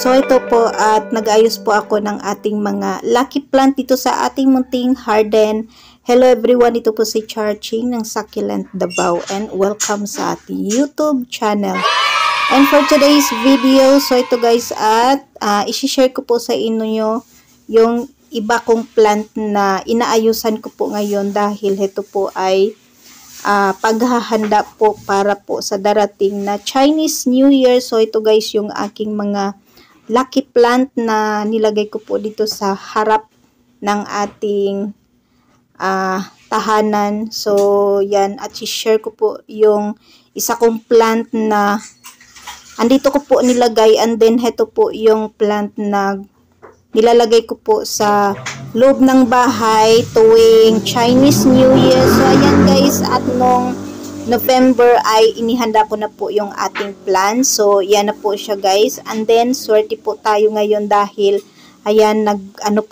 So ito po at nag-ayos po ako ng ating mga lucky plant dito sa ating munting garden. Hello everyone, ito po si Charching ng Succulent Davao and welcome sa ating YouTube channel. And for today's video, so ito guys at isi-share ko po sa inyo yung iba kong plant na inaayusan ko po ngayon dahil ito po ay paghahanda po para po sa darating na Chinese New Year. So ito guys yung aking mga lucky plant na nilagay ko po dito sa harap ng ating tahanan. So yan, at i-share ko po yung isa kong plant na andito ko po nilagay, and then ito po yung plant na nilalagay ko po sa loob ng bahay tuwing Chinese New Year. So ayan guys, at nung November ay inihanda ko na po yung ating plant. So yan na po siya guys, and then swerte po tayo ngayon dahil ayan, nag-produce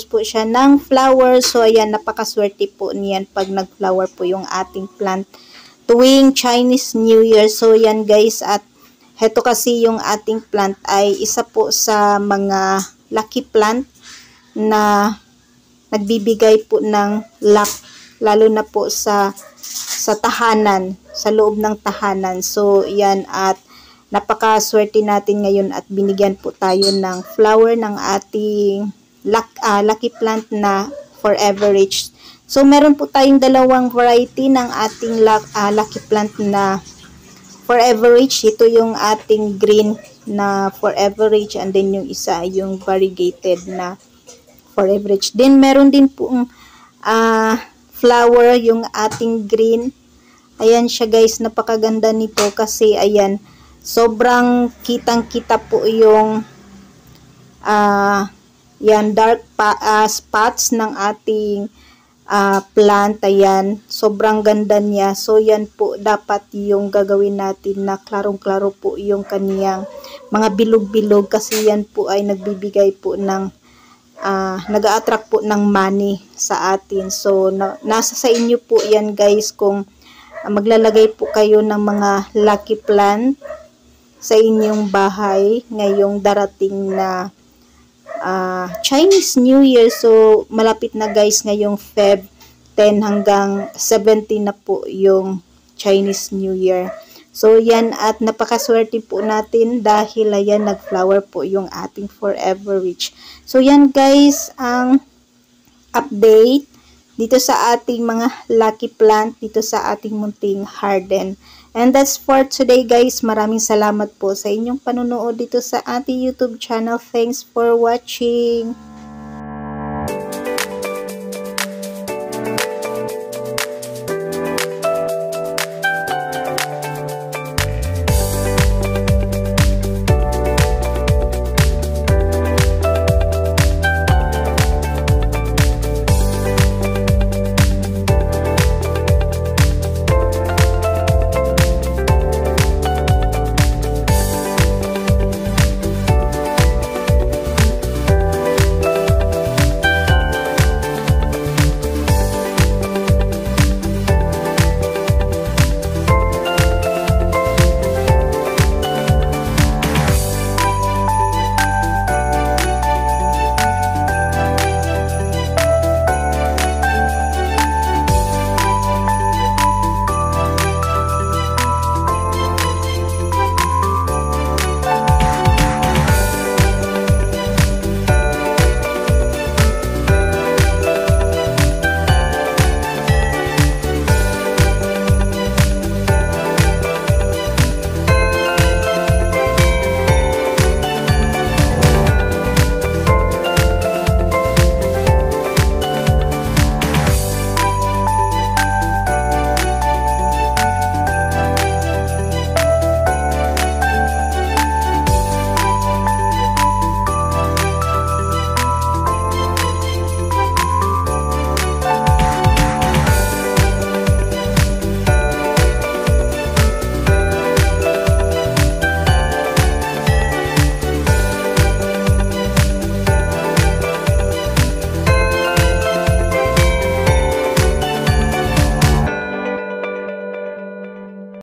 po siya ng flowers. So ayan, napakaswerte po niyan pag nag-flower po yung ating plant tuwing Chinese New Year. So yan guys, at heto kasi yung ating plant ay isa po sa mga lucky plant na nagbibigay po ng luck, lalo na po sa tahanan, sa loob ng tahanan. So yan, at napakaswerte natin ngayon at binigyan po tayo ng flower ng ating lucky plant na Forever Rich. So meron po tayong dalawang variety ng ating lucky plant na Forever Rich. Ito yung ating green na Forever Rich, and then yung isa ay yung variegated na Forever Rich. Then meron din po flower yung ating green. Ayan siya guys, napakaganda nito kasi ayan, sobrang kitang-kita po yung yan, dark spots ng ating plant. Ayan, sobrang ganda niya. So yan po dapat yung gagawin natin, na klarong-klaro po yung kaniyang mga bilog-bilog, kasi yan po ay nagbibigay po ng nag-a-attract po ng money sa atin. So nasa sa inyo po yan guys kung maglalagay po kayo ng mga lucky plant sa inyong bahay ngayong darating na Chinese New Year. So malapit na guys, ngayong Feb 10 hanggang 17 na po yung Chinese New Year. So yan, at napakaswerte po natin dahil ayan, nag-flower po yung ating Forever Rich. So yan guys, ang update dito sa ating mga lucky plant dito sa ating munting garden. And that's for today guys. Maraming salamat po sa inyong panunood dito sa ating YouTube channel. Thanks for watching.